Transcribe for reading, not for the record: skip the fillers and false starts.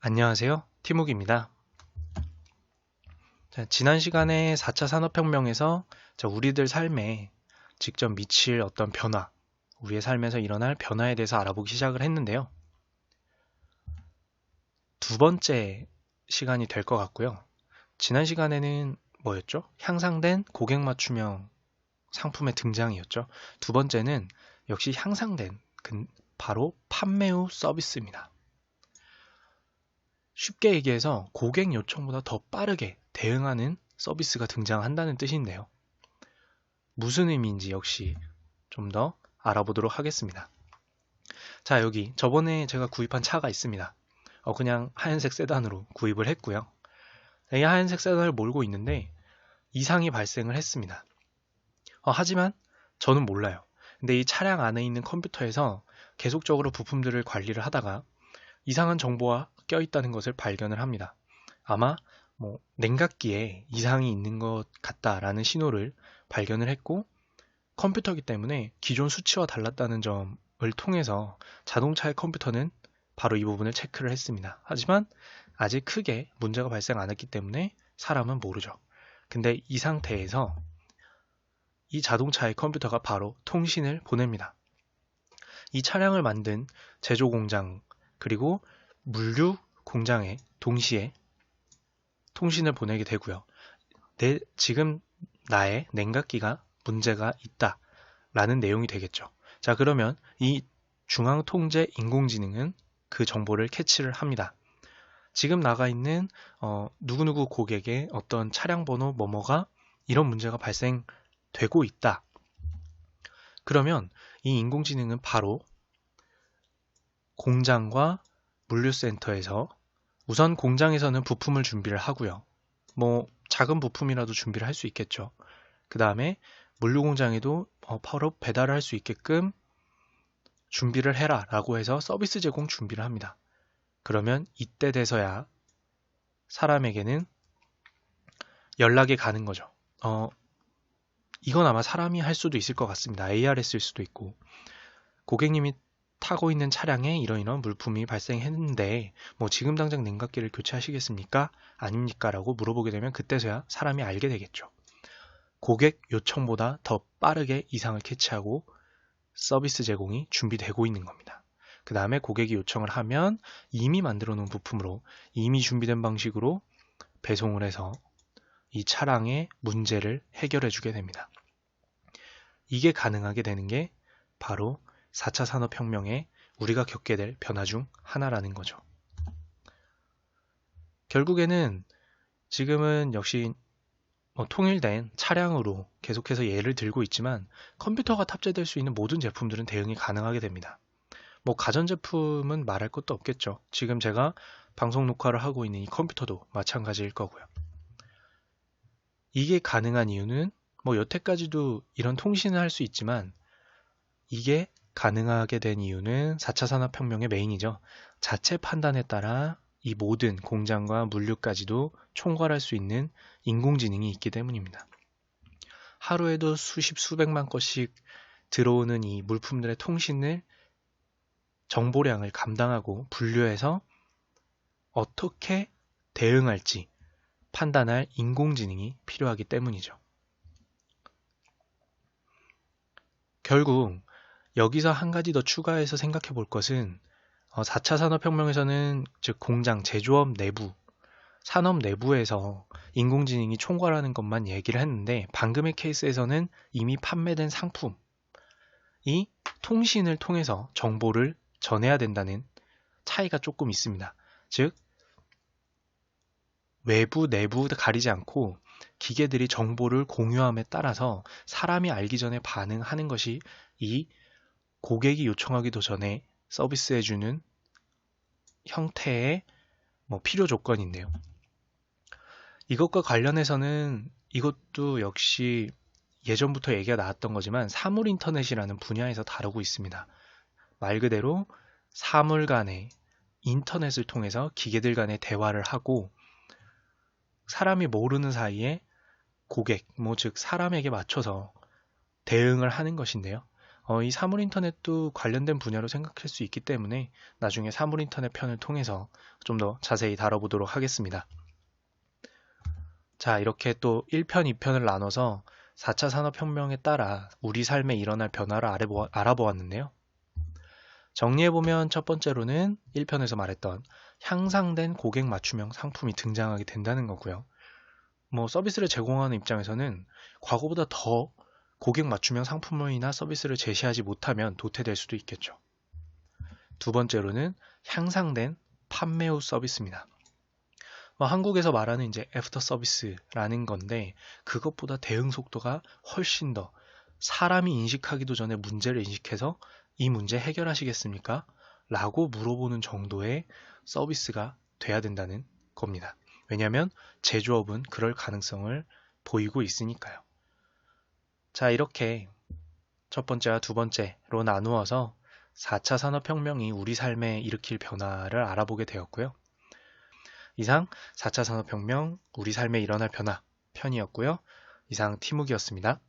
안녕하세요. 티묵입니다. 지난 시간에 4차 산업혁명에서 우리들 삶에 직접 미칠 어떤 변화, 우리의 삶에서 일어날 변화에 대해서 알아보기 시작을 했는데요. 두 번째 시간이 될 것 같고요. 지난 시간에는 뭐였죠? 향상된 고객 맞춤형 상품의 등장이었죠. 두 번째는 역시 향상된 바로 판매 후 서비스입니다. 쉽게 얘기해서 고객 요청보다 더 빠르게 대응하는 서비스가 등장한다는 뜻인데요. 무슨 의미인지 역시 좀 더 알아보도록 하겠습니다. 자, 여기 저번에 제가 구입한 차가 있습니다. 그냥 하얀색 세단으로 구입을 했고요. 이 하얀색 세단을 몰고 있는데 이상이 발생을 했습니다. 하지만 저는 몰라요. 근데 이 차량 안에 있는 컴퓨터에서 계속적으로 부품들을 관리를 하다가 이상한 정보가 껴있다는 것을 발견을 합니다. 아마 냉각기에 이상이 있는 것 같다라는 신호를 발견을 했고, 컴퓨터이기 때문에 기존 수치와 달랐다는 점을 통해서 자동차의 컴퓨터는 바로 이 부분을 체크를 했습니다. 하지만 아직 크게 문제가 발생 안 했기 때문에 사람은 모르죠. 근데 이 상태에서 이 자동차의 컴퓨터가 바로 통신을 보냅니다. 이 차량을 만든 제조 공장 그리고 물류 공장에 동시에 통신을 보내게 되고요. 지금 나의 냉각기가 문제가 있다 라는 내용이 되겠죠. 자, 그러면 이 중앙통제 인공지능은 그 정보를 캐치를 합니다. 지금 나가 있는 누구누구 고객의 어떤 차량 번호 뭐뭐가 이런 문제가 발생되고 있다. 그러면 이 인공지능은 바로 공장과 물류센터에서 우선 공장에서는 부품을 준비를 하고요. 작은 부품이라도 준비를 할 수 있겠죠. 그 다음에 물류공장에도 바로 배달을 할 수 있게끔 준비를 해라 라고 해서 서비스 제공 준비를 합니다. 그러면 이때 돼서야 사람에게는 연락이 가는 거죠. 이건 아마 사람이 할 수도 있을 것 같습니다. ARS일 수도 있고, 고객님이 타고 있는 차량에 이런 물품이 발생했는데 지금 당장 냉각기를 교체하시겠습니까? 아닙니까? 라고 물어보게 되면 그때서야 사람이 알게 되겠죠. 고객 요청보다 더 빠르게 이상을 캐치하고 서비스 제공이 준비되고 있는 겁니다. 그 다음에 고객이 요청을 하면 이미 만들어 놓은 부품으로 이미 준비된 방식으로 배송을 해서 이 차량의 문제를 해결해 주게 됩니다. 이게 가능하게 되는 게 바로 4차 산업혁명에 우리가 겪게 될 변화 중 하나라는 거죠. 결국에는 지금은 역시 통일된 차량으로 계속해서 예를 들고 있지만 컴퓨터가 탑재될 수 있는 모든 제품들은 대응이 가능하게 됩니다. 가전제품은 말할 것도 없겠죠. 지금 제가 방송 녹화를 하고 있는 이 컴퓨터도 마찬가지일 거고요. 이게 가능한 이유는 여태까지도 이런 통신을 할 수 있지만 이게 가능하게 된 이유는 4차 산업혁명의 메인이죠. 자체 판단에 따라 이 모든 공장과 물류까지도 총괄할 수 있는 인공지능이 있기 때문입니다. 하루에도 수십 수백만 건씩 들어오는 이 물품들의 통신을 정보량을 감당하고 분류해서 어떻게 대응할지 판단할 인공지능이 필요하기 때문이죠. 결국 여기서 한 가지 더 추가해서 생각해 볼 것은 4차 산업혁명에서는 즉 공장, 제조업 내부, 산업 내부에서 인공지능이 총괄하는 것만 얘기를 했는데 방금의 케이스에서는 이미 판매된 상품이 통신을 통해서 정보를 전해야 된다는 차이가 조금 있습니다. 즉 외부, 내부 가리지 않고 기계들이 정보를 공유함에 따라서 사람이 알기 전에 반응하는 것이 이 고객이 요청하기도 전에 서비스해주는 형태의 필요 조건인데요. 이것과 관련해서는 이것도 역시 예전부터 얘기가 나왔던 거지만 사물 인터넷이라는 분야에서 다루고 있습니다. 말 그대로 사물 간의 인터넷을 통해서 기계들 간의 대화를 하고 사람이 모르는 사이에 고객, 즉 사람에게 맞춰서 대응을 하는 것인데요. 이 사물인터넷도 관련된 분야로 생각할 수 있기 때문에 나중에 사물인터넷 편을 통해서 좀 더 자세히 다뤄보도록 하겠습니다. 자, 이렇게 또 1편, 2편을 나눠서 4차 산업혁명에 따라 우리 삶에 일어날 변화를 알아보았는데요. 정리해보면 첫 번째로는 1편에서 말했던 향상된 고객 맞춤형 상품이 등장하게 된다는 거고요. 서비스를 제공하는 입장에서는 과거보다 더 고객 맞춤형 상품이나 서비스를 제시하지 못하면 도태될 수도 있겠죠. 두 번째로는 향상된 판매 후 서비스입니다. 한국에서 말하는 이제 애프터 서비스라는 건데 그것보다 대응 속도가 훨씬 더 사람이 인식하기도 전에 문제를 인식해서 이 문제 해결하시겠습니까? 라고 물어보는 정도의 서비스가 돼야 된다는 겁니다. 왜냐하면 제조업은 그럴 가능성을 보이고 있으니까요. 자, 이렇게 첫 번째와 두 번째로 나누어서 4차 산업혁명이 우리 삶에 일으킬 변화를 알아보게 되었고요. 이상 4차 산업혁명, 우리 삶에 일어날 변화 편이었고요. 이상 티묵이었습니다.